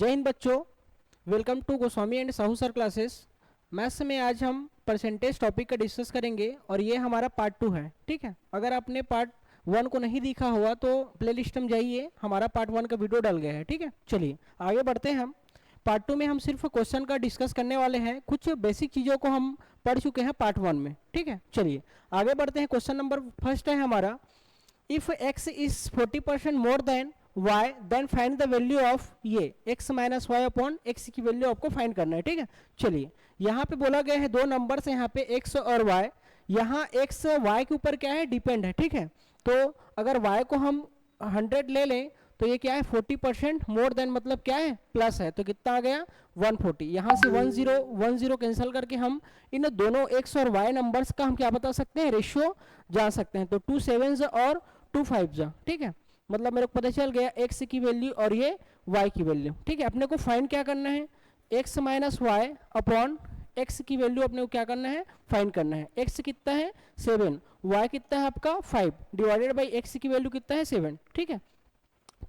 जय हिंद बच्चों, welcome to Goswami and Sahu sir classes. Maths में आज हम परसेंटेज टॉपिक का डिस्कस करेंगे और ये हमारा पार्ट 2 है। ठीक है, अगर आपने पार्ट 1 को नहीं देखा हुआ तो प्लेलिस्ट में जाइए, हमारा पार्ट 1 का वीडियो डल गया है। ठीक है, चलिए आगे बढ़ते हैं। हम पार्ट 2 में हम सिर्फ क्वेश्चन का डिस्कस करने वाले हैं, कुछ बेसिक चीज़ों को हम पढ़ चुके हैं पार्ट 1 में। ठीक है, चलिए आगे बढ़ते हैं। क्वेश्चन नंबर फर्स्ट है हमारा, if x is 40% more than y then find the value of ये x minus y upon x की वैल्यू आपको फाइंड करना है। ठीक है, चलिए यहाँ पे बोला गया है दो नंबर्स है यहाँ पे x और y। यहाँ x y के ऊपर क्या है, डिपेंड है। ठीक है, तो अगर y को हम 100 ले लें तो ये क्या है 40% मोर देन, मतलब क्या है प्लस है, तो कितना आ गया 140। यहाँ से 10 कैंसिल करके हम इन दोनों x और y नंबर्स का हम क्या बता सकते हैं, रेशियो जान सकते हैं। तो 2 7s और 2 5s। ठीक है, मतलब मेरे को पता चल गया x की वैल्यू और ये y की वैल्यू। ठीक है, अपने को फाइंड क्या करना है, x minus y upon x की वैल्यू अपने को क्या करना है, फाइंड करना है। x कितना है 7, y कितना है आपका 5, डिवाइडेड बाई x की वैल्यू कितना है 7। ठीक है,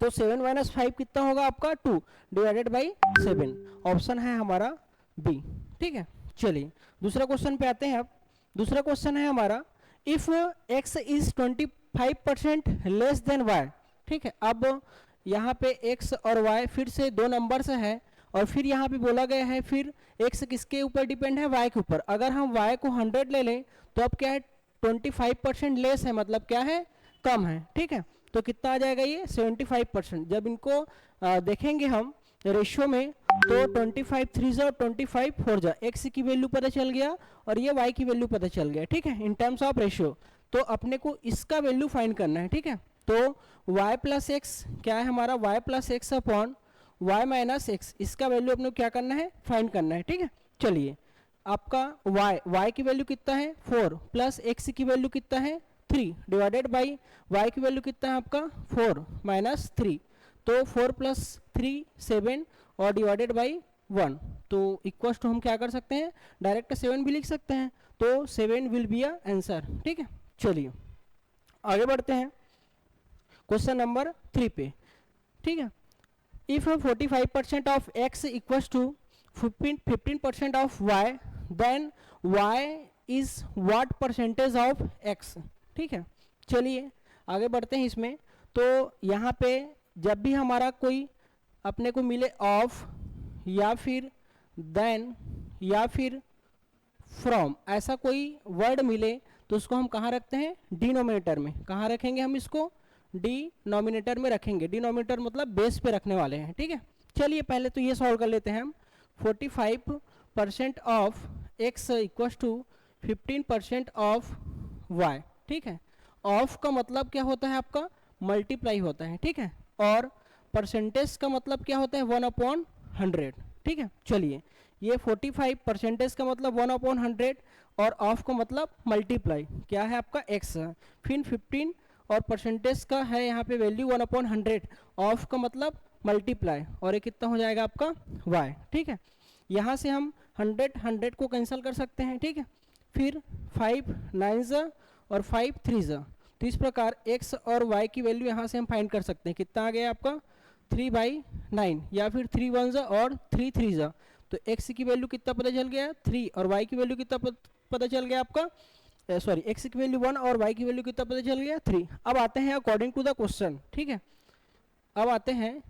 तो 7 माइनस 5 कितना होगा आपका 2, डिवाइडेड बाई 7। ऑप्शन है हमारा बी। ठीक है, चलिए दूसरा क्वेश्चन पे आते हैं। अब दूसरा क्वेश्चन है हमारा, if x is 25% less then y। ठीक है, अब यहाँ पे x और y फिर से दो नंबर्स है और फिर यहाँ पे बोला गया है फिर x किसके ऊपर डिपेंड है, y के ऊपर। अगर हम y को 100 ले लें तो अब क्या है 25% लेस है, मतलब क्या है कम है। ठीक है, तो कितना आ जाएगा ये 75%। जब इनको देखेंगे हम रेशियो में तो 25 3 और 25 4 जा, x की वैल्यू पता चल गया और ये y की वैल्यू पता चल गया। ठीक है, इन टर्म्स ऑफ रेशियो, तो अपने को इसका वैल्यू फाइंड करना है। ठीक है, तो y प्लस एक्स क्या है हमारा, y plus x upon y minus x, इसका वैल्यू अपने को क्या करना है, फाइंड करना है। ठीक है, चलिए आपका y की वैल्यू कितना है 4 प्लस एक्स की वैल्यू कितना है 3, डिवाइडेड बाई y की वैल्यू कितना है आपका 4 माइनस 3, तो 4 प्लस 3 7 और डिवाइडेड बाई 1, तो इक्वल्स टू हम क्या कर सकते हैं, डायरेक्ट 7 भी लिख सकते हैं, तो 7 विल बी अ आंसर। ठीक है, चलिए आगे बढ़ते हैं क्वेश्चन नंबर 3 पे। ठीक है, if 45% of x equals to 15% of y then y is what percentage of x। ठीक है, चलिए आगे बढ़ते हैं इसमें। तो यहाँ पे जब भी हमारा कोई अपने को मिले ऑफ या फिर देन या फिर फ्रॉम, ऐसा कोई वर्ड मिले तो उसको हम कहाँ रखते हैं, डिनोमिनेटर में। कहाँ रखेंगे हम इसको, डिनोमिनेटर में रखेंगे। डिनोमिनेटर मतलब बेस पे रखने वाले हैं। ठीक है, चलिए पहले तो ये सॉल्व कर लेते हैं हम। 45% of x equals to 15% of y। ठीक है, ऑफ का मतलब क्या होता है आपका, मल्टीप्लाई होता है। ठीक है, और परसेंटेज का मतलब क्या होता है 1/100। ठीक है, चलिए ये 45% का मतलब 1/100 और ऑफ का मतलब मल्टीप्लाई क्या है आपका x, फिर 15 और परसेंटेज का है यहाँ पे वैल्यू 1/100, ऑफ का मतलब मल्टीप्लाई, और ये कितना हो जाएगा आपका y। ठीक है, यहाँ से हम 100 को कैंसिल कर सकते हैं। ठीक है, फिर 5 9s और 5 3s, तो इस प्रकार x और y की वैल्यू यहाँ से हम फाइंड कर सकते हैं। कितना आ गया आपका 3/9 या फिर 3 1s और 3 3s, तो x की वैल्यू कितना पता चल गया 3 और y की वैल्यू कितना पता चल गया आपका, सॉरी x की वैल्यू 1 और y की वैल्यू कितना पता चल गया 3। अब आते हैं अकॉर्डिंग टू द क्वेश्चन। ठीक है, अब आते हैं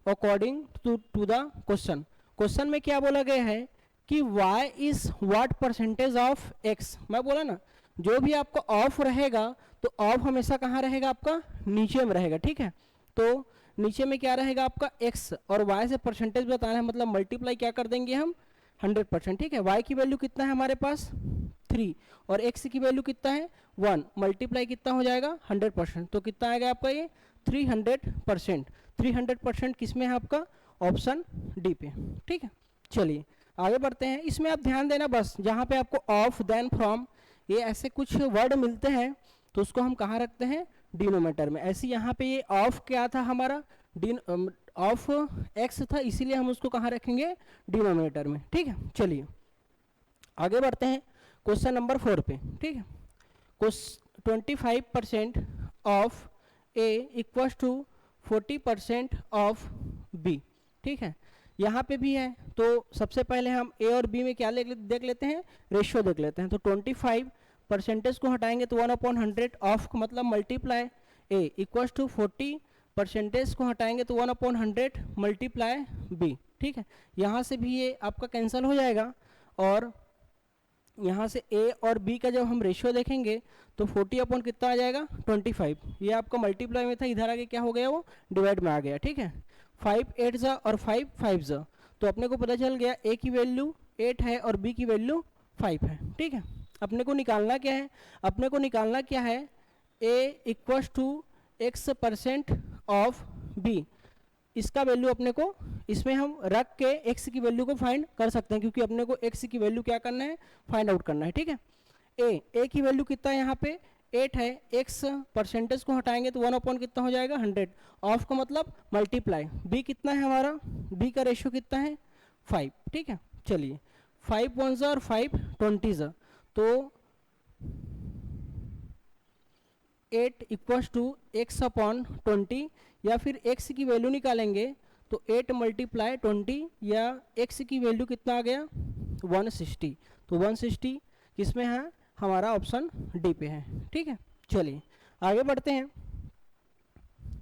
according to the question. Question में क्या बोला गया है कि y is what percentage of x। मैं बोला ना, जो भी आपका ऑफ रहेगा तो ऑफ हमेशा कहाँ रहेगा आपका, नीचे में रहेगा। ठीक है, तो नीचे में क्या रहेगा आपका x और y से परसेंटेज बताना है, मतलब मल्टीप्लाई क्या कर देंगे हम 100%। ठीक है, y की वैल्यू कितना है हमारे पास 3 और x की वैल्यू कितना है 1, मल्टीप्लाई कितना हो जाएगा 100%, तो कितना आएगा आपका ये 300%। 300% किस में है आपका, ऑप्शन डी पे। ठीक है, चलिए आगे बढ़ते हैं। इसमें आप ध्यान देना बस, जहाँ पे आपको ऑफ देन फ्रॉम ये ऐसे कुछ वर्ड मिलते हैं तो उसको हम कहाँ रखते हैं, डिनोमिनेटर में। ऐसे यहाँ पे ये ऑफ क्या था हमारा, ऑफ एक्स था, इसीलिए हम उसको कहाँ रखेंगे, डिनोमिनेटर में। ठीक है, चलिए आगे बढ़ते हैं क्वेश्चन नंबर 4 पे। ठीक है, 25% of A equals to 40% of B. ठीक है, यहाँ पे भी है। तो सबसे पहले हम ए और बी में क्या देख लेते हैं, रेशियो देख लेते हैं। तो 25 परसेंटेज को हटाएंगे तो 1/100 ऑफ का मतलब multiply A equals to 40 percentage को हटाएंगे तो 1/100 मल्टीप्लाई बी। ठीक है, यहाँ से भी ये आपका कैंसिल हो जाएगा और यहाँ से ए और बी का जब हम रेशियो देखेंगे तो 40 अपॉन कितना आ जाएगा 25। ये आपका मल्टीप्लाई में था, इधर आगे क्या हो गया वो डिवाइड में आ गया। ठीक है, 5 8 जा और 5 5 जा, तो अपने को पता चल गया ए की वैल्यू 8 है और बी की वैल्यू 5 है। ठीक है, अपने को निकालना क्या है, अपने को निकालना क्या है, A equals to x% of B. इसका वैल्यू अपने को इसमें हम रख के x की वैल्यू को फाइंड कर सकते हैं, क्योंकि अपने को x की वैल्यू क्या करना है, फाइंड आउट करना है। ठीक है, ए की वैल्यू कितना है यहाँ पे 8 है, x परसेंटेज को हटाएंगे तो 1 अपॉन कितना हो जाएगा 100, ऑफ का मतलब मल्टीप्लाई। बी कितना है हमारा, बी का रेशियो कितना है 5। ठीक है, चलिए 5 1 जा और 5 20 जा, तो 8 इक्वल्स टू x अपॉन 20, या फिर x की वैल्यू निकालेंगे तो 8 मल्टीप्लाई 20, या x की वैल्यू कितना आ गया 160। तो 160 किसमें है, हमारा ऑप्शन डी पे है। ठीक है, चलिए आगे बढ़ते हैं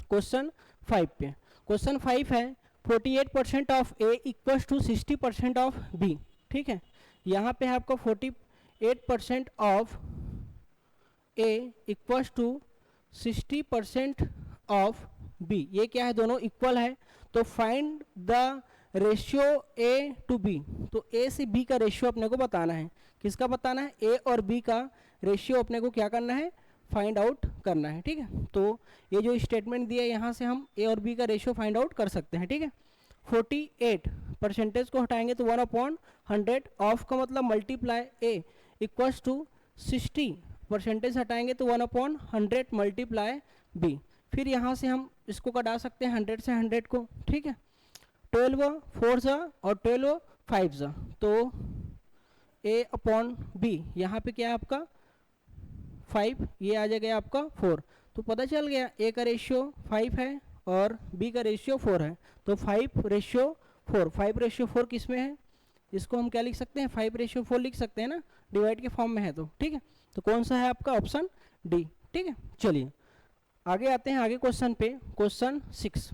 क्वेश्चन 5 पे। क्वेश्चन 5 है 48% of A equals to 60% of B. ठीक है, यहाँ पे है आपका 48% of A equals to 60% of B. ये क्या है, दोनों इक्वल है, तो find the ratio A to B. तो ए से बी का रेशियो अपने को बताना है, किसका बताना है, ए और बी का रेशियो अपने को क्या करना है, फाइंड आउट करना है। ठीक है, तो ये जो स्टेटमेंट दिया है यहाँ से हम ए और बी का रेशियो फाइंड आउट कर सकते हैं। ठीक है, 48 परसेंटेज को हटाएंगे तो 1 अपॉन 100, ऑफ का मतलब multiply A equals to 60 percentage हटाएंगे तो 1 अपॉन 100 मल्टीप्लाई बी। फिर यहाँ से हम इसको कटा सकते हैं 100 से 100 को। ठीक है, 12 4 जा और 12 5 जा, तो ए अपॉन बी यहाँ पे क्या है आपका 5, ये आ जाएगा आपका 4। तो पता चल गया ए का रेशियो 5 है और बी का रेशियो 4 है, तो 5 रेशियो 4, 5 रेशियो 4 किस में है, इसको हम क्या लिख सकते हैं, 5 रेशियो 4 लिख सकते हैं ना, डिवाइड के फॉर्म में है। तो ठीक है, तो कौन सा है आपका ऑप्शन डी। ठीक है, चलिए आगे आते हैं आगे क्वेश्चन पे। क्वेश्चन 6,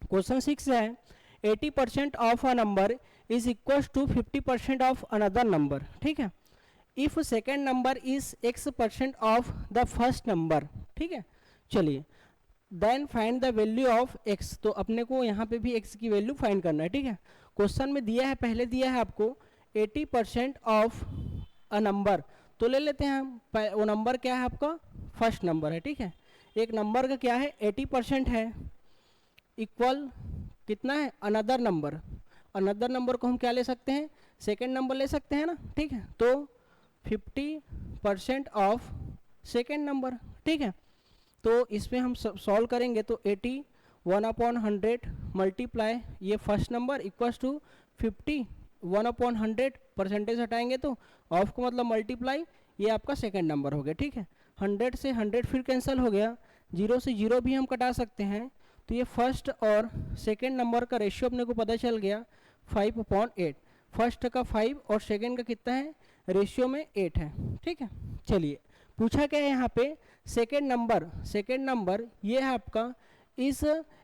क्वेश्चन 6 है 80% of a number is equals to 50% of another number. ठीक है, if second number is x% of the first number. ठीक है, चलिए then find the value of x। तो अपने को यहाँ पे भी x की वैल्यू फाइंड करना है। ठीक है, क्वेश्चन में दिया है, पहले दिया है आपको 80% ऑफ अ नंबर, तो ले लेते हैं हम, वो नंबर क्या है आपका फर्स्ट नंबर है। ठीक है, एक नंबर का क्या है 80% है, इक्वल कितना है अनदर नंबर। अनदर नंबर को हम क्या ले सकते हैं, सेकेंड नंबर ले सकते हैं ना। ठीक है, तो 50% ऑफ सेकेंड नंबर। ठीक है, तो इसमें हम सॉल्व करेंगे तो 80 1 अपॉन 100 मल्टीप्लाई ये first number equals to 50 1 upon 100 percentage हटाएंगे तो ऑफ को मतलब मल्टीप्लाई ये आपका सेकेंड नंबर हो गया। ठीक है, 100 से 100 फिर कैंसिल हो गया, 0 से 0 भी हम कटा सकते हैं, तो ये फर्स्ट और सेकेंड नंबर का रेशियो अपने को पता चल गया 5/8। फर्स्ट का 5 और सेकेंड का कितना है, रेशियो में 8 है। ठीक है, चलिए पूछा क्या है यहाँ पे, सेकेंड नंबर ये है आपका इस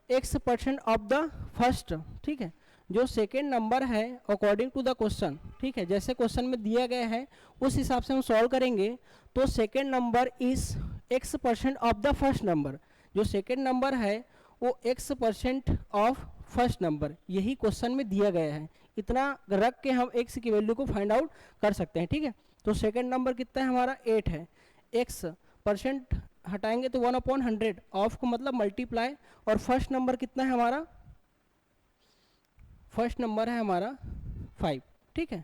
x% ऑफ द फर्स्ट। ठीक है, जो सेकेंड नंबर है अकॉर्डिंग टू द क्वेश्चन, ठीक है, जैसे क्वेश्चन में दिया गया है उस हिसाब से हम सॉल्व करेंगे, तो second number is x% of the first number. जो सेकेंड नंबर है वो x% ऑफ फर्स्ट नंबर, यही क्वेश्चन में दिया गया है। इतना रख के हम x की वैल्यू को फाइंड आउट कर सकते हैं। ठीक है, तो सेकेंड नंबर कितना है हमारा 8 है, x% हटाएंगे तो 1 अपॉन 100, ऑफ को मतलब मल्टीप्लाई, और फर्स्ट नंबर कितना है हमारा, फर्स्ट नंबर है हमारा 5। ठीक है,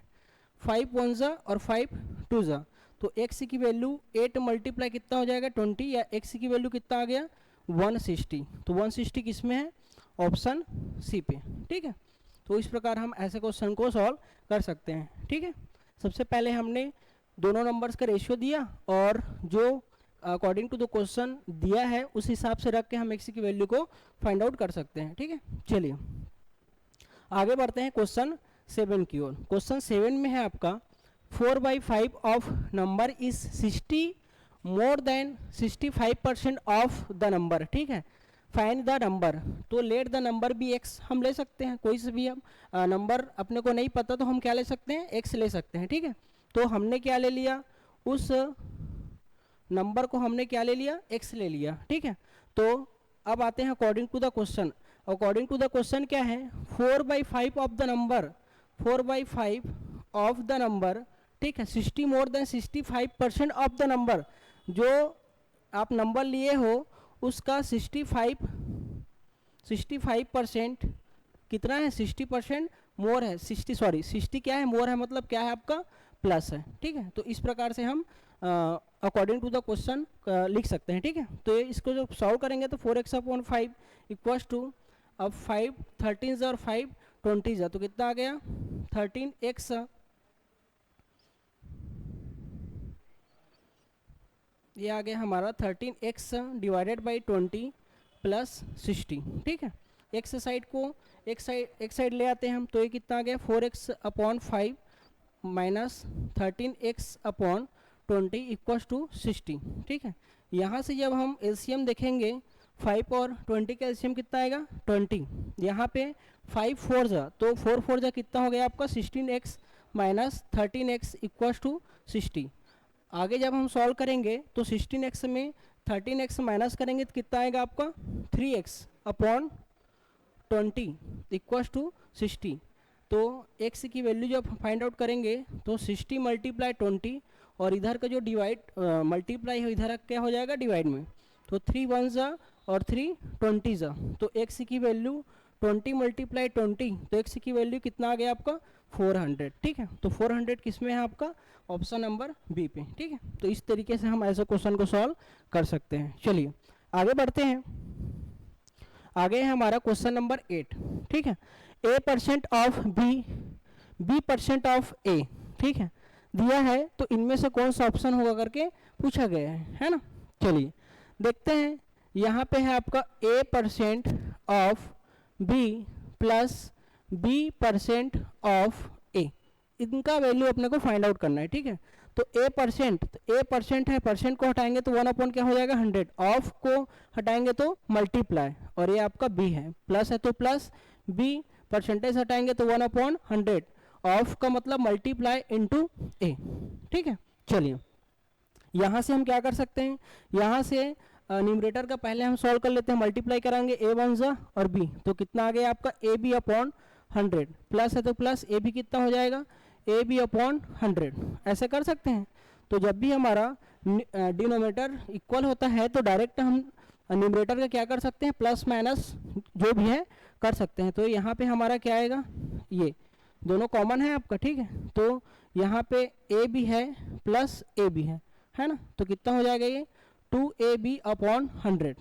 5 1 जा और 5 2 जा, तो x की वैल्यू 8 मल्टीप्लाई कितना हो जाएगा 20, या x की वैल्यू कितना आ गया 160। तो 160 किस में है, ऑप्शन सी पे। ठीक है, तो इस प्रकार हम ऐसे क्वेश्चन को सॉल्व कर सकते हैं। ठीक है, सबसे पहले हमने दोनों नंबर्स का रेशियो दिया और जो अकॉर्डिंग टू द क्वेश्चन दिया है उस हिसाब से रख के हम x की वैल्यू को फाइंड आउट कर सकते हैं। ठीक है, चलिए आगे बढ़ते हैं क्वेश्चन 7 की ओर। क्वेश्चन 7 में है आपका 4/5 of number is 60 more than 65% of the number, ठीक है। फाइंड द नंबर, तो let the number be x हम ले सकते हैं, कोई से भी हम नंबर अपने को नहीं पता तो हम क्या ले सकते हैं, एक्स ले सकते हैं, ठीक है। तो हमने क्या ले लिया, उस नंबर को हमने क्या ले लिया, एक्स ले लिया, ठीक है। तो अब आते हैं according to the question. According to the question क्या है, 4/5 of the number, 4/5 of the number, ठीक है, 60 more than 65% of the number, जो आप नंबर लिए हो उसका 65% कितना है, 60% मोर है, 60 क्या है, मोर है, मतलब क्या है आपका, प्लस है, ठीक है। तो इस प्रकार से हम अकॉर्डिंग टू द क्वेश्चन लिख सकते हैं, ठीक है। तो इसको जब सॉल्व करेंगे तो 4x/5 इक्वल्स टू, अब 5 13 और 5 20, तो कितना आ गया 13x, ये आ गया हमारा 13x डिवाइडेड बाई 20 प्लस 60, ठीक है। एक्स साइड को एक साइड ले आते हैं हम, तो ये कितना आ गया 4x/5 minus 13x/20 equals to 60, ठीक है। यहाँ से जब हम एलसीएम देखेंगे 5 और 20 का एलसीएम कितना आएगा 20, यहाँ पे 5 4 जा, तो 4 4 जा कितना हो गया आपका 16x minus 13x equals to 60। आगे जब हम सॉल्व करेंगे तो 16x में 13x माइनस करेंगे तो कितना आएगा आपका 3x/20 इक्वल्स टू 60। तो x की वैल्यू जब फाइंड आउट करेंगे तो 60 × 20 और इधर का जो डिवाइड मल्टीप्लाई है इधर क्या हो जाएगा डिवाइड में, तो 3 1 जा और 3 20 जा, तो x की वैल्यू 20 × 20, तो x की वैल्यू कितना आ गया आपका 400, ठीक है। तो 400 किस में है आपका, ऑप्शन नंबर बी पे, ठीक है। तो इस तरीके से हम ऐसे क्वेश्चन को सॉल्व कर सकते हैं। चलिए आगे बढ़ते हैं। आगे है हमारा क्वेश्चन नंबर 8, ठीक है। A% of B, B% of A, ठीक है, दिया है, तो इनमें से कौन सा ऑप्शन होगा करके पूछा गया है ना। चलिए देखते हैं, यहाँ पे है आपका A% of B plus B% of A, इनका वैल्यू अपने को फाइंड आउट करना है, ठीक है। तो A% है, परसेंट को हटाएंगे तो 1 अपॉन क्या हो जाएगा 100, ऑफ को हटाएंगे तो मल्टीप्लाई, और ये आपका B है, प्लस है तो प्लस, B परसेंटेज हटाएंगे तो 1 अपॉन 100, ऑफ का मतलब मल्टीप्लाई इनटू ए, ठीक है। चलिए यहाँ से हम क्या कर सकते हैं, यहाँ से न्यूमरेटर का पहले हम सॉल्व कर लेते हैं, मल्टीप्लाई कराएंगे A1 जा और B, तो कितना आ गया आपका AB/100, प्लस है तो प्लस, AB कितना हो जाएगा AB/100, ऐसे कर सकते हैं। तो जब भी हमारा डिनोमिनेटर इक्वल होता है तो डायरेक्ट हम न्यूमरेटर का क्या कर सकते हैं, प्लस माइनस जो भी है कर सकते हैं। तो यहाँ पे हमारा क्या आएगा, ये दोनों कॉमन है आपका, ठीक है। तो यहाँ पे AB है प्लस AB है ना, तो कितना हो जाएगा ये 2AB/100,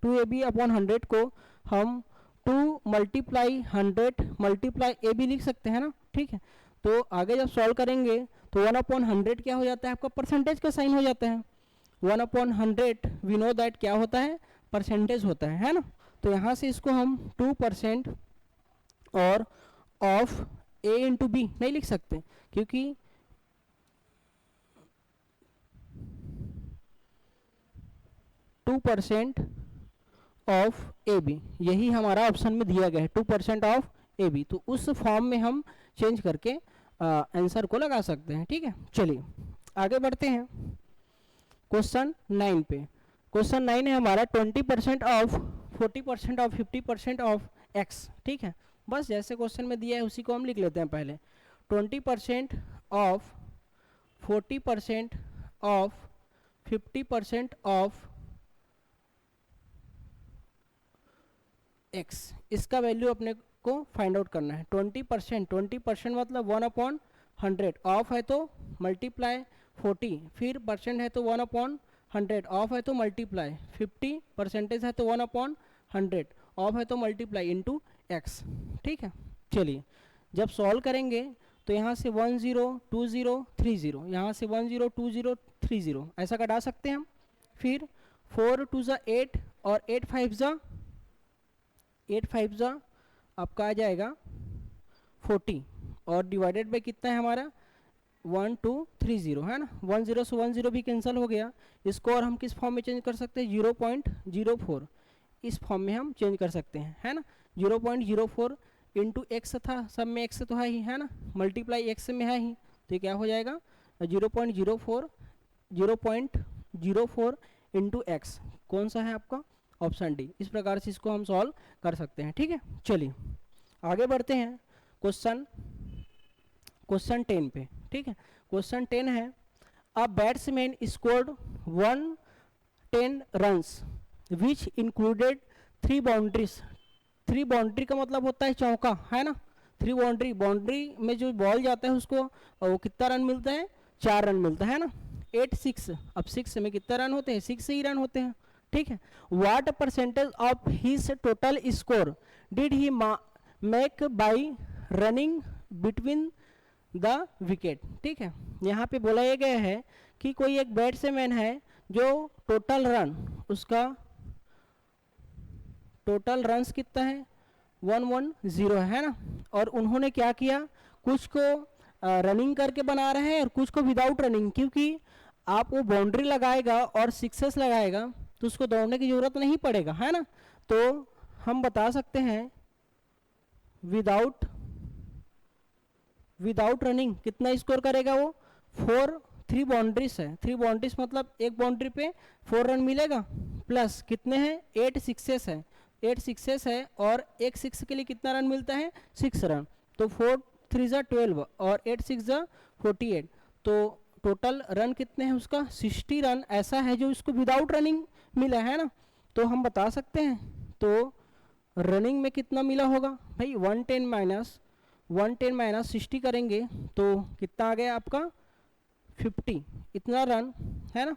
2AB/100 को हम 2 × 100 मल्टीप्लाई AB लिख सकते हैं ना, ठीक है। तो आगे जब सॉल्व करेंगे तो 1/100 क्या हो जाता है आपका, परसेंटेज का साइन हो जाता है। 1/100 वी नो दैट क्या होता है, परसेंटेज होता है ना। तो यहाँ से इसको हम 2% और ऑफ A इंटू बी नहीं लिख सकते, क्योंकि %, ऑफ ए बी, यही हमारा ऑप्शन में दिया गया है 2% ऑफ ए बी, तो उस फॉर्म में हम चेंज करके आंसर को लगा सकते हैं, ठीक है। चलिए आगे बढ़ते हैं क्वेश्चन 9 पे। क्वेश्चन 9 है हमारा 20% ऑफ 40% ऑफ 50% ऑफ एक्स, ठीक है। बस जैसे क्वेश्चन में दिया है उसी को हम लिख लेते हैं पहले। 20% ऑफ 40% ऑफ 50% ऑफ एक्स, इसका वैल्यू अपने को फाइंड आउट करना है। 20% मतलब 1/100, ऑफ है तो मल्टीप्लाई 40, फिर परसेंट है तो 1/100, ऑफ है तो मल्टीप्लाई 50, परसेंटेज है तो 1/100, ऑफ है तो मल्टीप्लाई इनटू एक्स, ठीक है। चलिए जब सॉल्व करेंगे तो यहाँ से 1 0 2 0 3 0, यहाँ से 1 0 2 0 3 0 ऐसा कटा सकते हैं हम। फिर 4 2 जा 8 और 8 5 जा आपका आ जाएगा 40 और डिवाइडेड बाई कितना है हमारा 1230 है ना, 10 से 10 भी कैंसिल हो गया। इसको और हम किस फॉर्म में चेंज कर सकते हैं 0.04 इस फॉर्म में हम चेंज कर सकते हैं, है ना। 0.04 इंटू एक्स था, सब में एक्स तो है ही, है ना, मल्टीप्लाई एक्स में है ही, तो ये क्या हो जाएगा 0.04 इंटू एक्स, कौन सा है आपका ऑप्शन डी। इस प्रकार से इसको हम सॉल्व कर सकते हैं, ठीक है। चलिए आगे बढ़ते हैं क्वेश्चन 10 पे, ठीक है। क्वेश्चन 10 है, a batsman scored 110 runs which included 3 boundaries. 3 boundary का मतलब होता है चौका, है ना। 3 बाउंड्री में जो बॉल जाता है उसको वो कितना रन मिलता है 4 रन मिलता है ना। 8 6, अब 6 में कितना रन होते हैं 6 ही रन होते हैं, ठीक है। What percentage of his total score did he make by running between the wicket, ठीक है। यहाँ पे बोला ये गया है कि कोई एक बैट्समैन है जो टोटल रन, उसका टोटल रन्स कितना है 110 है ना, और उन्होंने क्या किया, कुछ को रनिंग करके बना रहे हैं और कुछ को विदाउट रनिंग, क्योंकि आप वो बाउंड्री लगाएगा और सिक्सेस लगाएगा तो उसको दौड़ने की ज़रूरत नहीं पड़ेगा, है ना। तो हम बता सकते हैं विदाउट रनिंग कितना स्कोर करेगा वो 3 बाउंड्रीज है, 3 बाउंड्रीज मतलब एक बाउंड्री पे 4 रन मिलेगा, प्लस कितने हैं 8 सिक्सेस है, 8 सिक्सेस है और एक 6 के लिए कितना रन मिलता है 6 रन, तो 4 3 ज़ा 12 और 8 6 ज़ा 48, तो टोटल रन कितने हैं उसका 60 रन ऐसा है जो इसको विदाउट रनिंग मिला है ना। तो हम बता सकते हैं, तो रनिंग में कितना मिला होगा भाई 110 माइनस 60 करेंगे तो कितना आ गया आपका 50, इतना रन है ना।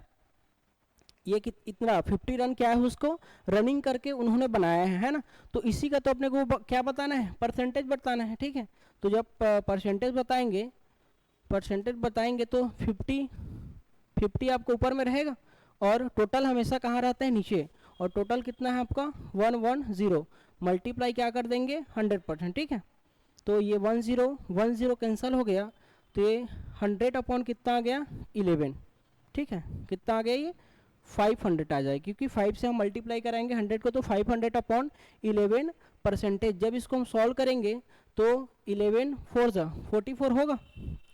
ये इतना 50 रन क्या है उसको रनिंग करके उन्होंने बनाया है ना। तो इसी का तो अपने को क्या बताना है परसेंटेज बताना है, ठीक है। तो जब परसेंटेज बताएंगे तो 50 आपको ऊपर में रहेगा और टोटल हमेशा कहाँ रहता है नीचे, और टोटल कितना है आपका 110 मल्टीप्लाई क्या कर देंगे 100%, ठीक है। तो ये 10 कैंसिल हो गया, तो ये 100 अपॉन कितना आ गया 11, ठीक है। कितना आ गया ये 500 आ जाए, क्योंकि 5 से हम मल्टीप्लाई कराएंगे 100 को, तो 500 अपॉन 11 परसेंटेज। जब इसको हम सॉल्व करेंगे तो 11 4 ज़ा 44 होगा,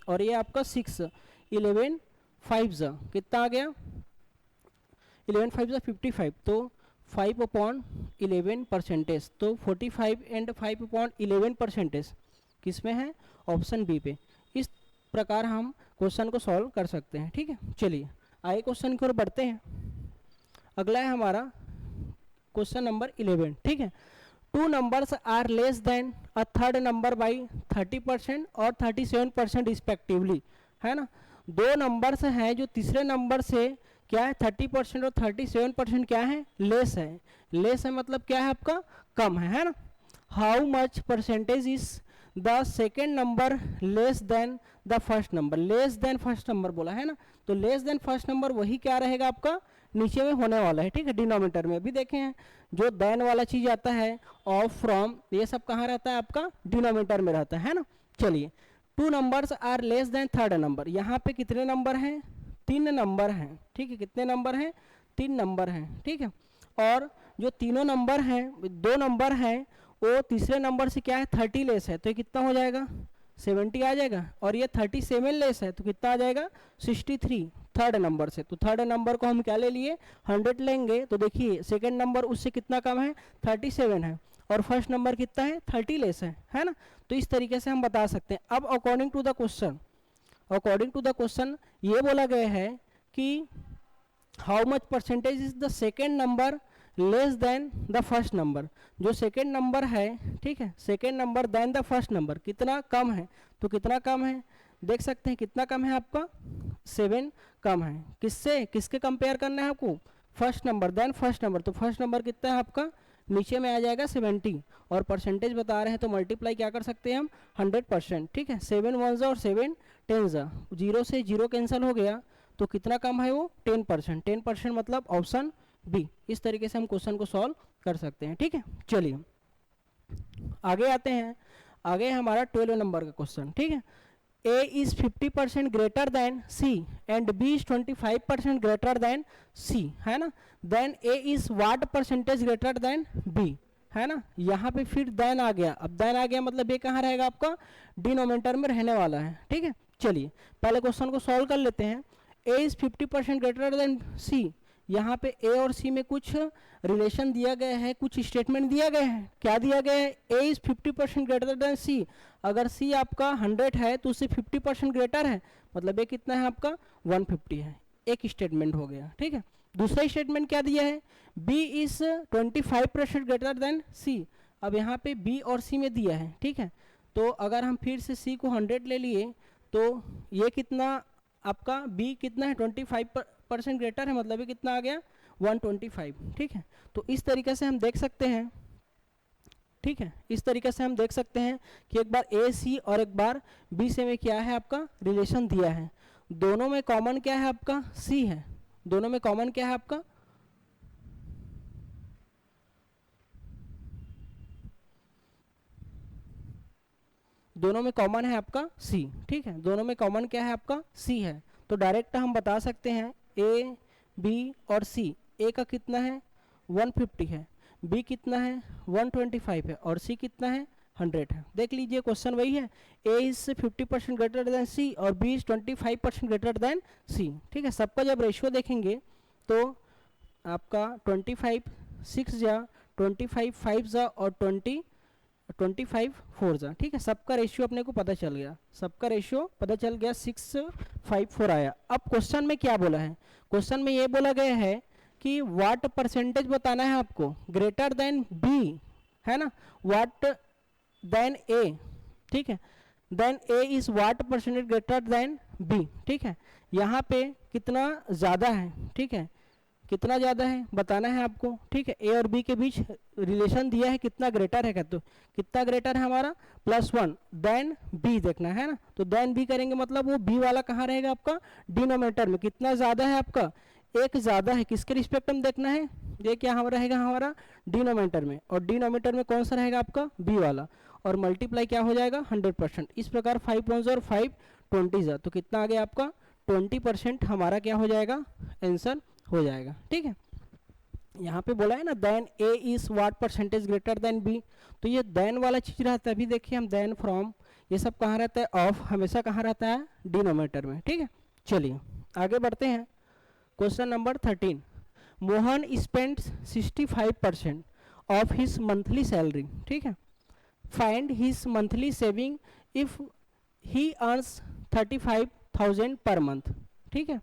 और ये आपका 6 11 5 ज़ा कितना आ गया 11 5 ज़ा 55, तो 5 अपॉन 11 परसेंटेज, तो 45 एंड 5 अपॉन 11 परसेंटेज किस में है ऑप्शन बी पे। इस प्रकार हम क्वेश्चन को सॉल्व कर सकते हैं, ठीक है। चलिए आगे क्वेश्चन की ओर बढ़ते हैं। अगला है हमारा क्वेश्चन नंबर 11, ठीक है। 2 numbers are less than a third number by 30% और 37% रिस्पेक्टिवली, है ना। 2 नंबर्स हैं जो तीसरे नंबर से क्या है 30% और 37% क्या है लेस है। लेस है मतलब क्या है आपका कम है ना। How much percentage is the second number less than the first number. Less then first number बोला है ना, तो लेस देन फर्स्ट नंबर वही क्या रहेगा आपका नीचे में होने वाला है, ठीक है। डिनोमिनेटर में भी देखे हैं जो देन वाला चीज आता है ऑफ फ्रॉम ये सब कहाँ रहता है आपका डिनोमिनेटर में रहता है ना। चलिए 2 numbers are less than third number, यहाँ पे कितने नंबर हैं 3 नंबर हैं, ठीक है। कितने नंबर हैं 3 नंबर हैं, ठीक है। और जो तीनों नंबर हैं 2 नंबर हैं वो तीसरे नंबर से क्या है 30 लेस है, तो ये कितना हो जाएगा 70 आ जाएगा, और ये 37 लेस है तो कितना आ जाएगा 63 थर्ड नंबर से। तो थर्ड नंबर को हम क्या ले लिए 100 लेंगे, तो देखिए सेकंड नंबर उससे कितना कम है 37 है, और फर्स्ट नंबर कितना है 30 लेस है ना। तो इस तरीके से हम बता सकते हैं। अब अकॉर्डिंग टू द क्वेश्चन ये बोला गया है कि how much percentage is the second number less than the first number. जो सेकेंड नंबर है, ठीक है, second number than the first number कितना कम है, तो कितना कम है देख सकते हैं कितना कम है आपका 7 कम है। किससे किसके कंपेयर करना है आपको first number than first number, तो फर्स्ट नंबर कितना है आपका नीचे में आ जाएगा 70, और परसेंटेज बता रहे हैं तो मल्टीप्लाई क्या कर सकते हैं हम 100%, ठीक है। 7 1 और 7 10 0 से 0 कैंसिल हो गया, तो कितना कम है वो 10%। 10% मतलब ऑप्शन बी। इस तरीके से हम क्वेश्चन को सॉल्व कर सकते हैं, ठीक है। चलिए आगे आते हैं। आ गया हमारा 12 नंबर का क्वेश्चन, ठीक है। A is 50% greater than C and B is 25% greater than C, है ना। Then A is what percentage greater than B, है ना। यहाँ पे फिर देन आ गया, अब देन आ गया मतलब ये कहाँ रहेगा आपका, डिनोमिनेटर में रहने वाला है, ठीक है। चलिए पहले क्वेश्चन को सॉल्व कर लेते हैं। A is 50% greater than C, यहाँ पे A और C में कुछ रिलेशन दिया गया है, कुछ स्टेटमेंट दिया गया है। क्या दिया गया है, A is 50% greater than C, अगर C आपका 100 है तो उससे 50% ग्रेटर है, मतलब ये कितना है आपका 150 है। एक स्टेटमेंट हो गया, ठीक है। दूसरा स्टेटमेंट क्या दिया है, B is 25% greater than C, अब यहाँ पे B और C में दिया है, ठीक है। तो अगर हम फिर से C को 100 ले लिए तो ये कितना आपका B कितना है 25% ग्रेटर है, मतलब ये कितना आ गया 125, ठीक है। तो इस तरीके से हम देख सकते हैं, ठीक है, इस तरीके से हम देख सकते हैं कि एक बार A C और एक बार B से में क्या है आपका रिलेशन दिया है। दोनों में कॉमन क्या है आपका C है, दोनों में कॉमन क्या है आपका, दोनों में कॉमन है आपका C, ठीक है। दोनों में कॉमन क्या है आपका C है, तो डायरेक्ट हम बता सकते हैं A B और C, A का कितना है 150 है, B कितना है 125 है और C कितना है 100 है। देख लीजिए क्वेश्चन वही है, A is 50% greater than C और B is 25% greater than C, ठीक है। सबका जब रेशियो देखेंगे तो आपका 25 6 जा 25 5 जा और 25 4 जा, ठीक है। सबका रेशियो अपने को पता चल गया, सबका रेशियो पता चल गया 6 5 4 आया। अब क्वेश्चन में क्या बोला है, क्वेश्चन में ये बोला गया है कि व्हाट परसेंटेज बताना है आपको ग्रेटर देन B, है ना, व्हाट देन A, ठीक है। Then A is what percentage greater than B, ठीक है। यहाँ पे कितना ज़्यादा है, ठीक है, कितना ज़्यादा है बताना है आपको, ठीक है। A और B के बीच रिलेशन दिया है, कितना ग्रेटर है, तो कितना ग्रेटर है हमारा +1, देन B देखना है ना। तो देन B करेंगे मतलब वो B वाला कहाँ रहेगा आपका डिनोमिनेटर में, कितना ज़्यादा है आपका एक ज़्यादा है, किसके रिस्पेक्ट में देखना है, ये क्या हम रहेगा हमारा डिनोमिनेटर में, और डिनोमिनेटर में कौन सा रहेगा आपका B वाला, और मल्टीप्लाई क्या हो जाएगा 100%। इस प्रकार 5 1 और 5 20, तो कितना आ गया आपका 20% हमारा क्या हो जाएगा आंसर हो जाएगा, ठीक है। यहाँ पे बोला है ना then A is what percentage greater than B, तो ये देन वाला चीज रहता है। अभी देखिए हम देन फ्रॉम ये सब कहाँ रहता है, ऑफ हमेशा कहाँ रहता है डिनोमिनेटर में, ठीक है। चलिए आगे बढ़ते हैं। Question number 13, Mohan spend 65% of his monthly salary, ठीक है। Find his monthly saving if he earns 35,000 per month, ठीक है।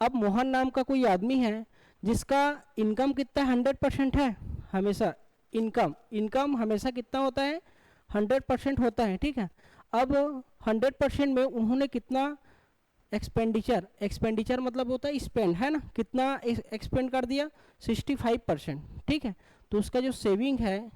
अब मोहन नाम का कोई आदमी है जिसका इनकम कितना 100% है, हमेशा इनकम हमेशा कितना होता है 100% होता है, ठीक है। अब 100% में उन्होंने कितना एक्सपेंडिचर मतलब होता है स्पेंड, है ना, कितना एक्सपेंड कर दिया 65%, ठीक है। तो उसका जो सेविंग है,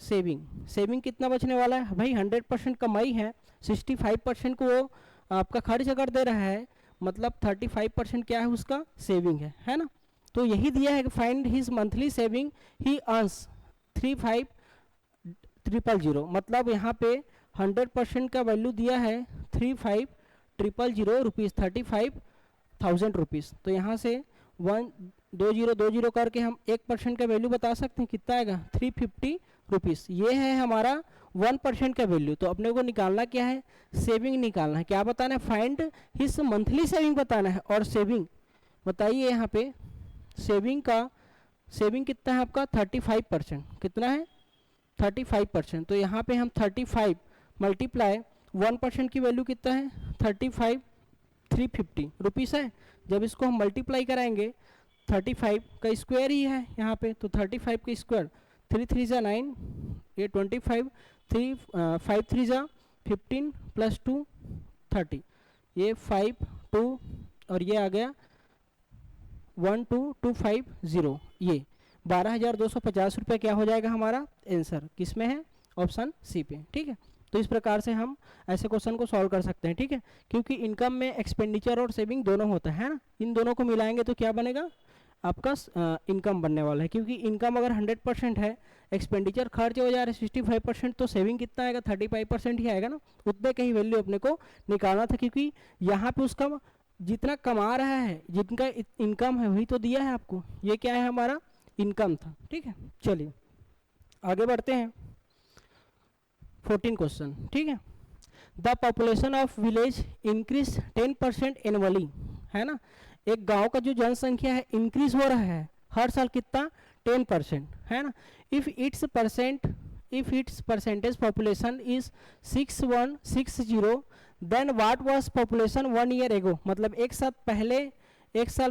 सेविंग कितना बचने वाला है भाई, 100% कमाई है, 65% को वो आपका खर्च कर दे रहा है, मतलब 35% क्या है उसका सेविंग है ना। तो यही दिया है कि फाइंड हिज मंथली सेविंग ही अर्न्स 35,000, मतलब यहाँ पे 100% का वैल्यू दिया है 35,000 रुपीज़, 35,000 रुपीज़। तो यहाँ से 1 2 0 करके हम 1% का वैल्यू बता सकते हैं, कितना आएगा 350 रुपीज़। ये है हमारा 1% का वैल्यू। तो अपने को निकालना क्या है, सेविंग निकालना है। क्या बताना है, फाइंड हिज मंथली सेविंग बताना है। और सेविंग बताइए यहाँ पे, सेविंग कितना है आपका 35%, कितना है 35%। तो यहाँ पे हम 35 मल्टीप्लाई 1% की वैल्यू कितना है 350 रुपीज़ है। जब इसको हम मल्टीप्लाई कराएंगे 35 का स्क्वायर ही है यहाँ पे, तो 35 का स्क्वायर 3 3 जा 9, ये 25, 5 3 जा 15 प्लस 2 30, ये 5 2 और ये आ गया 12250, ये 12,250 रुपये क्या हो जाएगा हमारा आंसर, किस में है ऑप्शन सी पे, ठीक है। तो इस प्रकार से हम ऐसे क्वेश्चन को सॉल्व कर सकते हैं, ठीक है। क्योंकि इनकम में एक्सपेंडिचर और सेविंग दोनों होता है ना, इन दोनों को मिलाएंगे तो क्या बनेगा आपका इनकम बनने वाला है, क्योंकि इनकम अगर 100% है, एक्सपेंडिचर खर्च हो जा रहा है 65%, तो सेविंग कितना आएगा, 35% ही आएगा ना। उतने का ही वैल्यू अपने को निकालना था, क्योंकि यहाँ पे उसका जितना कमा रहा है, जिनका इनकम है वही तो दिया है आपको। ये क्या है, हमारा इनकम था, ठीक है। चलिए आगे बढ़ते हैं। 14 क्वेश्चन, ठीक है। The population of village increase 10% annually, है ना। एक गांव का जो जनसंख्या है इंक्रीज हो रहा है हर साल कितना, 10%, है ना। If its percentage population is 6160, then what was population 1 year ago, मतलब एक साल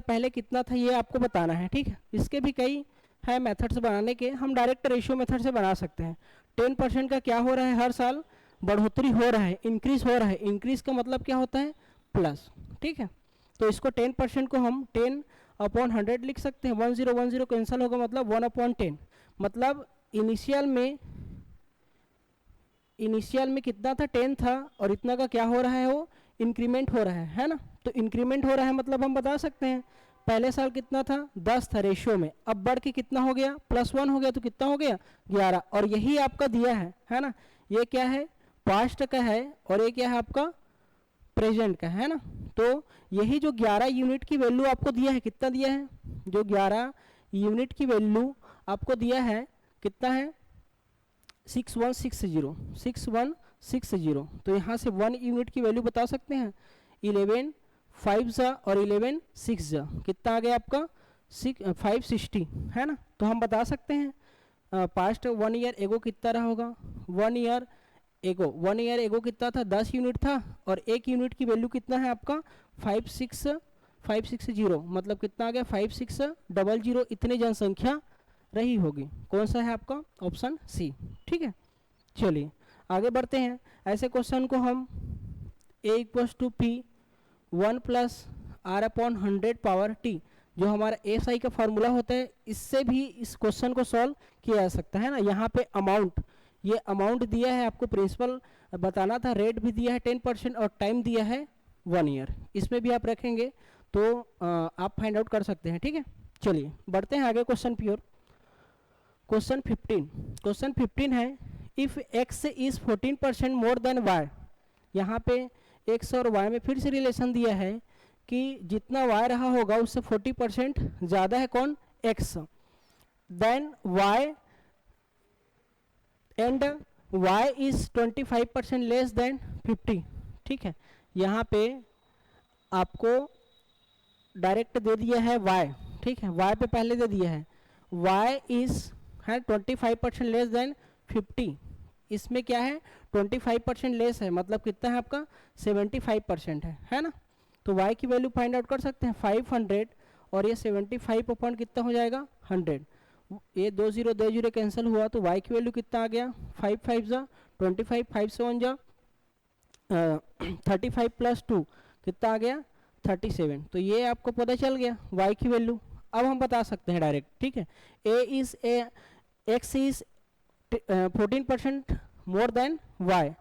पहले कितना था, ये आपको बताना है, ठीक है। इसके भी कई है मेथड्स बनाने के, हम डायरेक्ट रेशियो मेथड से बना सकते हैं। 10% का क्या हो रहा है, हर साल बढ़ोतरी हो रहा है, इंक्रीज हो रहा है। इंक्रीज का मतलब क्या होता है, प्लस, ठीक है। तो इसको 10% को हम 10/100 लिख सकते हैं। 1010 कैंसिल होगा, मतलब 1/10, मतलब इनिशियल में कितना था, 10 था, और इतना का क्या हो रहा है, वो इंक्रीमेंट हो रहा है ना। तो इंक्रीमेंट हो रहा है मतलब हम बता सकते हैं पहले साल कितना था, 10 था रेशियो में, अब बढ़ के कितना हो गया, +1 हो गया, तो कितना हो गया, 11। और यही आपका दिया है ना। ये क्या है, पास्ट का है, और ये क्या है आपका प्रेजेंट का, है ना। तो यही जो 11 यूनिट की वैल्यू आपको दिया है, कितना दिया है, जो 11 यूनिट की वैल्यू आपको दिया है कितना है, 6160। तो यहाँ से 1 यूनिट की वैल्यू बता सकते हैं, 11 5 और 11 6 कितना आ गया आपका 560, है ना। तो हम बता सकते हैं पास्ट 1 ईयर एगो कितना रहा होगा, 1 ईयर एगो कितना था, 10 यूनिट था, और 1 यूनिट की वैल्यू कितना है आपका 560, मतलब कितना आ गया 5600, इतनी जनसंख्या रही होगी। कौन सा है आपका, ऑप्शन सी, ठीक है। चलिए आगे बढ़ते हैं। ऐसे क्वेश्चन को हम A=P 1 + R/100 पावर T, जो हमारा SI का फॉर्मूला होता है, इससे भी इस क्वेश्चन को सॉल्व किया जा सकता है ना। यहाँ पे ये अमाउंट दिया है आपको, प्रिंसिपल बताना था, रेट भी दिया है 10% और टाइम दिया है 1 ईयर। इसमें भी आप रखेंगे तो आप फाइंड आउट कर सकते हैं, ठीक है। चलिए बढ़ते हैं आगे क्वेश्चन की ओर। क्वेश्चन 15 है, if x is 14% more than y। यहाँ पे x और y में फिर से रिलेशन दिया है कि जितना y रहा होगा उससे 40% ज़्यादा है कौन, x, than y and y is 25% less than 50, ठीक है। यहाँ पे आपको डायरेक्ट दे दिया है y, ठीक है, y पे पहले दे दिया है, y इज है 25% लेस देन 50। इसमें क्या है 25% लेस है, मतलब कितना है आपका 75% है ना। तो y की वैल्यू फाइंड आउट कर सकते हैं 500, और ये 75 अपॉन कितना हो जाएगा 100। ये 20 कैंसिल हुआ, तो y की वैल्यू कितना आ गया 5 5 जा 25, 5 से 1 जा 35 + 2 कितना आ गया 37। तो ये आपको पता चल गया y की वैल्यू। अब हम बता सकते हैं डायरेक्ट, ठीक है। x is 14% more than y।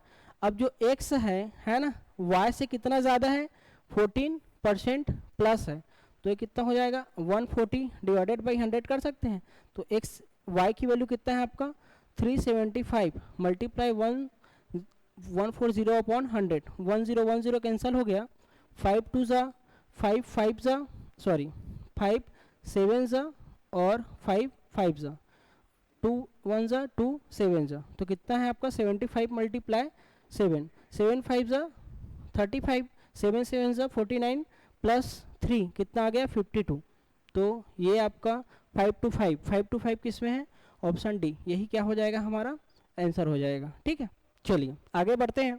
अब जो x है ना, y से कितना ज़्यादा है 14% प्लस है, तो ये कितना हो जाएगा 140 डिवाइडेड बाई 100 कर सकते हैं। तो y की वैल्यू कितना है आपका 375 मल्टीप्लाई 140 अपॉन 100, 1010 कैंसिल हो गया, 5 2 जा 5 5 जा 5 7 जा और 5 5 जा 2 1 जा 2 7 जा, तो कितना है आपका 75 मल्टीप्लाई 7 7 5 जा 35 7 7 जा 49 प्लस 3 कितना आ गया 52। तो ये आपका 5 to 5 किस में है, ऑप्शन डी, यही क्या हो जाएगा हमारा आंसर हो जाएगा, ठीक है। चलिए आगे बढ़ते हैं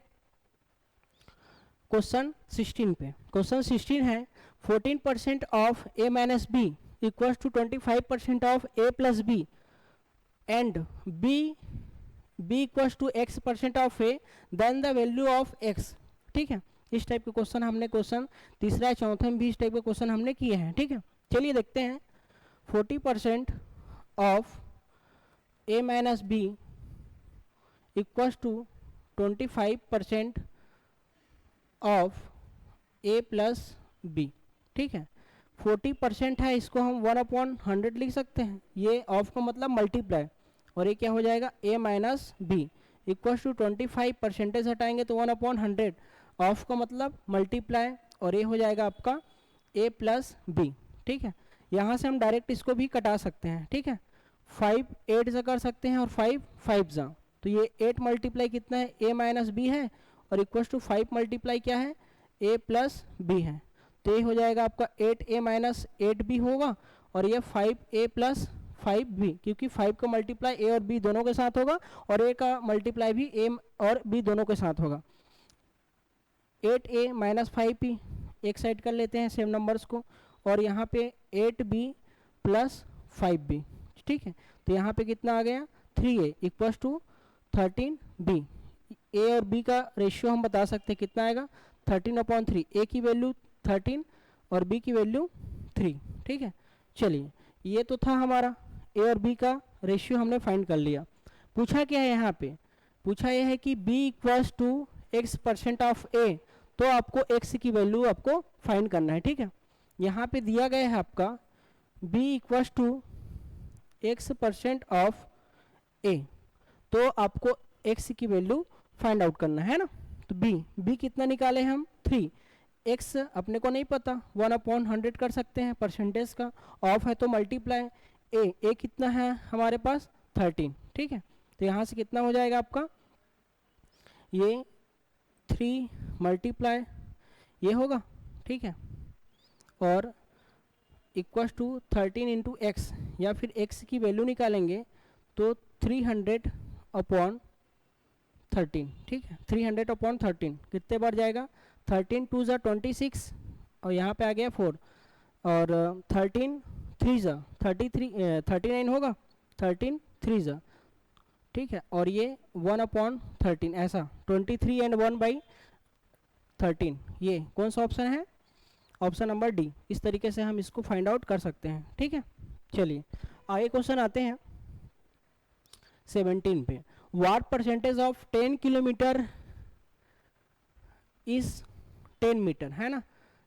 क्वेश्चन 16 पे। क्वेश्चन 16 है 14% of a minus B equals to 25% of a plus B and b equals to x% of a, then the value of x, ठीक है। इस टाइप के क्वेश्चन हमने क्वेश्चन तीसरा चौथे में भी इस टाइप के क्वेश्चन हमने किए हैं, ठीक है। चलिए देखते हैं 40% of a minus B equals to 25% of a plus B, ठीक है। 40% है, इसको हम 1/100 लिख सकते हैं। ये ऑफ का मतलब मल्टीप्लाई, और ये क्या हो जाएगा a minus B equal to 25% हटाएंगे तो 1/100, ऑफ का मतलब मल्टीप्लाई, और ये हो जाएगा आपका a प्लस बी। ठीक है, यहाँ से हम डायरेक्ट इसको भी कटा सकते हैं। ठीक है, 5 8 से कर सकते हैं और 5 5 जा, तो ये 8 मल्टीप्लाई कितना है, a माइनस बी है, और इक्वल टू 5 मल्टीप्लाई क्या है, a प्लस बी है। तो ये हो जाएगा आपका 8a माइनस 8b होगा, और ये 5a प्लस 5b, क्योंकि 5 का मल्टीप्लाई a और b दोनों के साथ होगा, और a का मल्टीप्लाई भी a और b दोनों के साथ होगा। 8a माइनस 5b एक साइड कर लेते हैं सेम नंबर्स को, और यहाँ पे 8b प्लस 5b। ठीक है, तो यहाँ पे कितना आ गया, 3a equals to 13b। a और b का रेशियो हम बता सकते हैं कितना आएगा, 13/3। a की वैल्यू 13 और b की वैल्यू 3। ठीक है, चलिए ये तो था हमारा a और b का रेशियो, हमने फाइंड कर लिया। पूछा क्या है यहाँ पे, पूछा यह है कि b equals to x% of a, तो आपको x की वैल्यू आपको फाइंड करना है। ठीक है, यहाँ पे दिया गया है आपका b equals to x% of a, तो आपको x की वैल्यू फाइंड आउट करना है ना। तो b कितना निकाले हम, 3। x अपने को नहीं पता, 1/100 कर सकते हैं परसेंटेज का, ऑफ है तो मल्टीप्लाई, a कितना है हमारे पास 13। ठीक है, तो यहाँ से कितना हो जाएगा आपका, ये 3 मल्टीप्लाई ये होगा। ठीक है, और इक्वल्स टू 13 इंटू एक्स, या फिर x की वैल्यू निकालेंगे तो 300/13। ठीक है, 300/13 कितने बार जाएगा, 13 2 ज़ा 26, और यहाँ पे आ गया 4, और 13 3 ज़ा 39 होगा, 13 3 ज़ा। ठीक है, और ये 1/13 ऐसा, 23 एंड 1/13, ये कौन सा ऑप्शन है, ऑप्शन नंबर डी। इस तरीके से हम इसको फाइंड आउट कर सकते हैं। ठीक है, चलिए आगे क्वेश्चन आते हैं 17 पे। What percentage of 10 kilometre is 10 metre, है ना।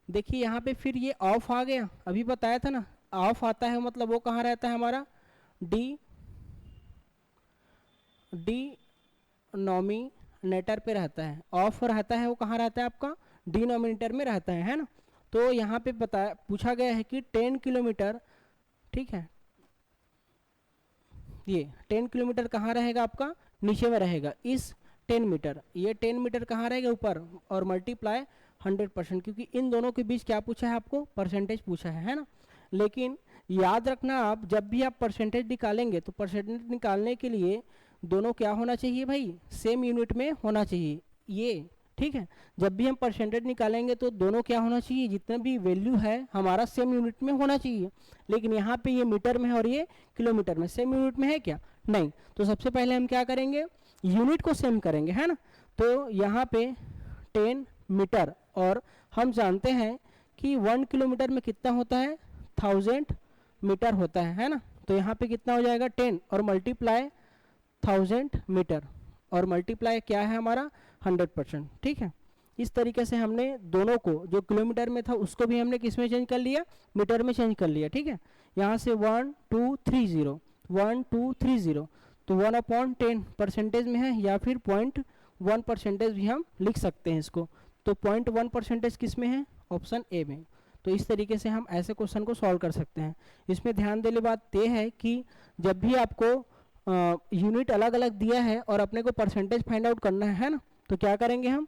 देखिए यहाँ पे फिर ये ऑफ आ गया, अभी बताया था ना, ऑफ आता है मतलब वो कहाँ रहता है हमारा, डिनोमिनेटर पे रहता है। ऑफ रहता है वो कहाँ रहता है आपका, डिनोमिनेटर में रहता है ना। तो यहाँ पे पूछा गया है कि 10 किलोमीटर, ठीक है, ये 10 किलोमीटर कहाँ रहेगा आपका, नीचे में रहेगा, इस 10 मीटर, ये 10 मीटर कहाँ रहेगा ऊपर, और मल्टीप्लाई 100%, क्योंकि इन दोनों के बीच क्या पूछा है आपको, परसेंटेज पूछा है ना। लेकिन याद रखना आप, जब भी आप परसेंटेज निकालेंगे तो परसेंटेज निकालने के लिए दोनों क्या होना चाहिए भाई, सेम यूनिट में होना चाहिए ये। ठीक है, जब भी हम परसेंटेज निकालेंगे तो दोनों क्या होना चाहिए, जितना भी वैल्यू है हमारा सेम यूनिट में होना चाहिए। लेकिन यहाँ पे ये मीटर में है और ये किलोमीटर में, सेम यूनिट में है क्या, नहीं। तो सबसे पहले हम क्या करेंगे, यूनिट को सेम करेंगे, है ना। तो यहाँ पे 10 मीटर, और हम जानते हैं कि 1 किलोमीटर में कितना होता है, 1000 मीटर होता है ना। तो यहाँ पे कितना हो जाएगा, 10 और मल्टीप्लाई 1000 मीटर, और मल्टीप्लाई क्या है हमारा 100%। ठीक है, इस तरीके से हमने दोनों को, जो किलोमीटर में था उसको भी हमने किस में चेंज कर लिया, मीटर में चेंज कर लिया। ठीक है, यहाँ से 1230 1230, तो 1/10 परसेंटेज में है, या फिर 0.1% भी हम लिख सकते हैं इसको। तो 0.1% किस में है, ऑप्शन ए में। तो इस तरीके से हम ऐसे क्वेश्चन को सॉल्व कर सकते हैं। इसमें ध्यान देने बात यह है कि जब भी आपको यूनिट अलग अलग दिया है और अपने को परसेंटेज फाइंड आउट करना है ना, तो क्या करेंगे हम,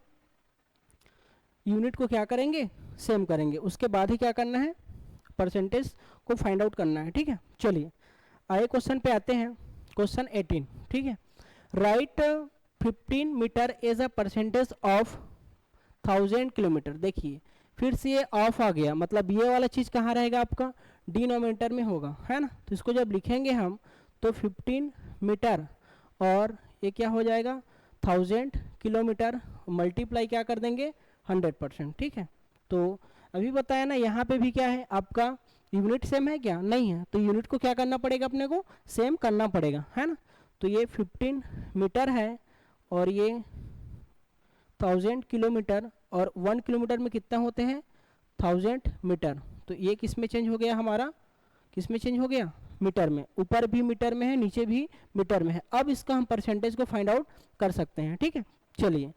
यूनिट को क्या करेंगे, सेम करेंगे, उसके बाद ही क्या करना है, परसेंटेज को फाइंड आउट करना है। ठीक है, चलिए आगे क्वेश्चन पे आते हैं, क्वेश्चन 18। ठीक है, write 15 metre as a percentage of 1000 kilometre. देखिए फिर से ये ऑफ आ गया, मतलब ये वाला चीज़ कहाँ रहेगा आपका, डिनोमिनेटर में होगा, है ना। तो इसको जब लिखेंगे हम तो 15 मीटर, और ये क्या हो जाएगा 1000 किलोमीटर, मल्टीप्लाई क्या कर देंगे 100%। ठीक है, तो अभी बताया ना, यहाँ पे भी क्या है आपका, यूनिट सेम है क्या, नहीं है, तो यूनिट को क्या करना पड़ेगा, अपने को सेम करना पड़ेगा, है ना। तो ये 15 मीटर है, और ये 1000 किलोमीटर, और 1 किलोमीटर में कितना होते हैं 1000 मीटर, तो ये किस में चेंज हो गया हमारा, किस में चेंज हो गया, मीटर में। ऊपर भी मीटर में है, नीचे भी मीटर में है। अब इसका हम परसेंटेज को फाइंड आउट कर सकते हैं, ठीक है। चलिए,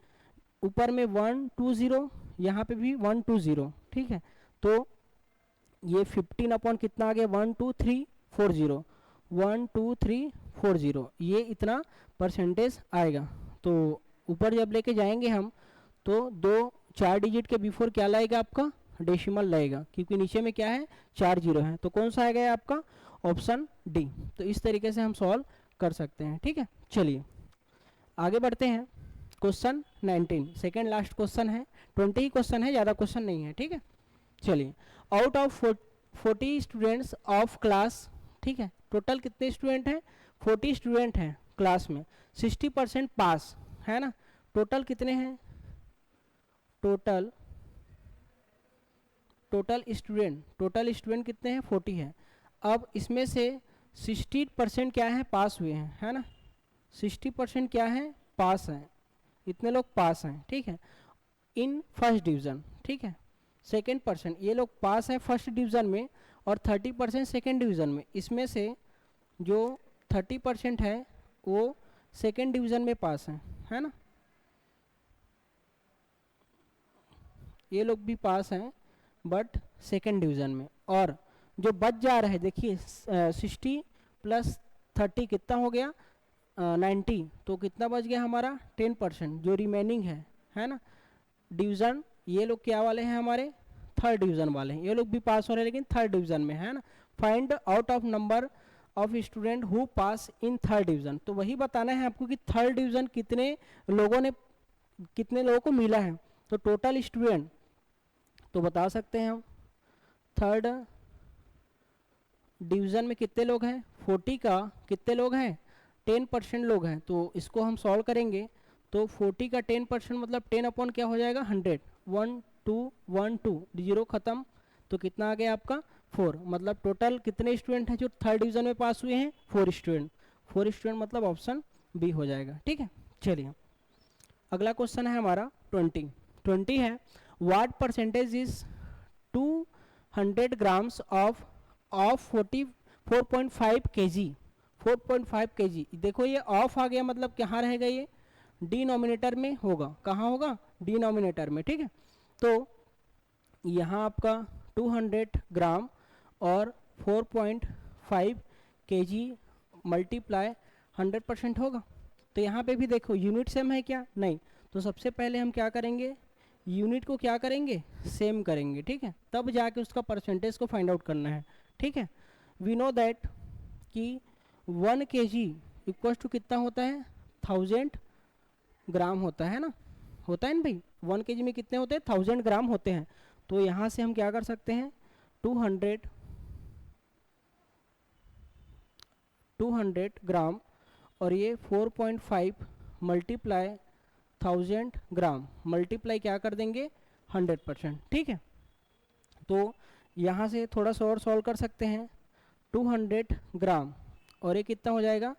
ऊपर में 120, यहाँ पे भी 120, ठीक है। तो ये 15 अपॉन कितना आ गया, 12340, 12340, ये इतना परसेंटेज आएगा। तो ऊपर जब लेके जाएंगे हम तो 4 डिजिट के बिफोर क्या लाएगा आपका, डेसिमल लाएगा, क्योंकि नीचे में क्या है, 4 जीरो है। तो कौन सा आएगा आपका, ऑप्शन डी। तो इस तरीके से हम सॉल्व कर सकते हैं, ठीक है। चलिए आगे बढ़ते हैं। क्वेश्चन 19, सेकेंड लास्ट क्वेश्चन है, 20 ही क्वेश्चन है, ज़्यादा क्वेश्चन नहीं है, ठीक है। चलिए, out of 40 students of class, ठीक है, टोटल कितने स्टूडेंट हैं, 40 स्टूडेंट हैं क्लास में, 60% पास है ना। टोटल कितने हैं, टोटल स्टूडेंट कितने हैं, 40 हैं। अब इसमें से 60% क्या है, पास हुए हैं, है ना। 60% क्या है, पास हैं, इतने लोग पास हैं, ठीक है, इन फर्स्ट डिवीज़न, ठीक है। सेकेंड परसेंट ये लोग पास है फर्स्ट डिवीज़न में, और 30% सेकेंड डिवीज़न में। इसमें से जो 30% है वो सेकेंड डिवीज़न में पास है ना, ये लोग भी पास हैं बट सेकेंड डिवीज़न में। और जो बच जा रहा है, देखिए 60 + 30 कितना हो गया, 90, तो कितना बच गया हमारा, 10% जो रिमेनिंग है ना। डिवीज़न ये लोग क्या वाले हैं, हमारे थर्ड डिवीज़न वाले हैं, ये लोग भी पास हो रहे हैं लेकिन थर्ड डिवीज़न में, है ना। Find out of number of student who pass in third division. तो वही बताना है आपको कि थर्ड डिवीज़न कितने लोगों को मिला है। तो टोटल स्टूडेंट तो बता सकते हैं हम, थर्ड डिवीज़न में कितने लोग हैं, 40 का कितने लोग हैं, 10% लोग हैं। तो इसको हम सॉल्व करेंगे तो 40 का 10% मतलब 10 अपॉन क्या हो जाएगा, 100, 1 2 1 2, जीरो ख़त्म, तो कितना आ गया आपका, 4। मतलब टोटल कितने स्टूडेंट हैं जो थर्ड डिवीज़न में पास हुए हैं, 4 स्टूडेंट। 4 स्टूडेंट मतलब ऑप्शन बी हो जाएगा, ठीक है। चलिए अगला क्वेश्चन है हमारा 20 है, what percentage is 200 grams of 4.5 kg, 4.5 kg। देखो ये ऑफ आ गया, मतलब कहाँ रहेगा, ये डिनोमिनेटर में होगा, कहाँ होगा, डिनोमिनेटर में, ठीक है। तो यहाँ आपका 200 ग्राम और 4.5 kg मल्टीप्लाई 100% होगा। तो यहाँ पे भी देखो यूनिट सेम है क्या, नहीं। तो सबसे पहले हम क्या करेंगे, यूनिट को क्या करेंगे, सेम करेंगे, ठीक है, तब जाके उसका परसेंटेज को फाइंड आउट करना है, ठीक है। वी नो दैट कि 1 kg इक्वल्स टू कितना होता है, 1000 ग्राम होता है ना, होता है ना भाई। 1 kg में कितने होते हैं, 1000 ग्राम होते हैं। तो यहाँ से हम क्या कर सकते हैं, 200 ग्राम और ये 4.5 मल्टीप्लाई 1000 ग्राम मल्टीप्लाई क्या कर देंगे, 100%, ठीक है। तो यहाँ से थोड़ा सा और सॉल्व कर सकते हैं, 200 ग्राम और ये कितना हो जाएगा,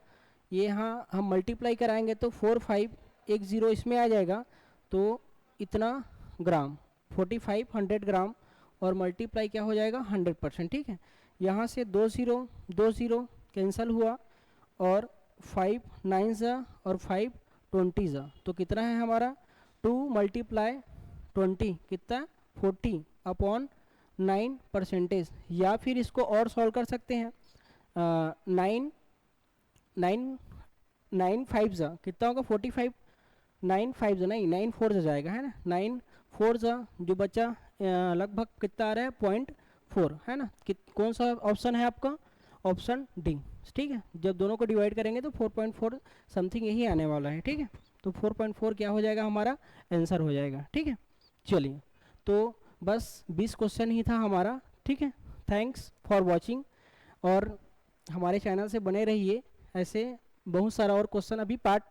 ये यहाँ हम मल्टीप्लाई कराएंगे तो 4510 इसमें आ जाएगा, तो इतना ग्राम 4500 ग्राम और मल्टीप्लाई क्या हो जाएगा, 100%, ठीक है। यहाँ से 2 0 कैंसिल हुआ और 5 9 और 5 20 तो कितना है हमारा, 2 × 20 कितना, 40 अपॉन 9%। या फिर इसको और सॉल्व कर सकते हैं, 9 5 कितना होगा, 45, 9 5 नहीं 9 4 जाएगा, है ना, 9 4 जो बचा लगभग कितना आ रहा है, 0.4, है ना। कौन सा ऑप्शन है आपका, ऑप्शन डी, ठीक है। जब दोनों को डिवाइड करेंगे तो 4.4 समथिंग यही आने वाला है, ठीक है। तो 4.4 क्या हो जाएगा, हमारा आंसर हो जाएगा, ठीक है। चलिए तो बस 20 क्वेश्चन ही था हमारा, ठीक है। थैंक्स फॉर वॉचिंग, और हमारे चैनल से बने रहिए, ऐसे बहुत सारा और क्वेश्चन, अभी पार्ट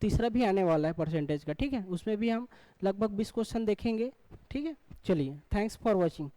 तीसरा भी आने वाला है परसेंटेज का, ठीक है। उसमें भी हम लगभग 20 क्वेश्चन देखेंगे, ठीक है। चलिए थैंक्स फॉर वॉचिंग।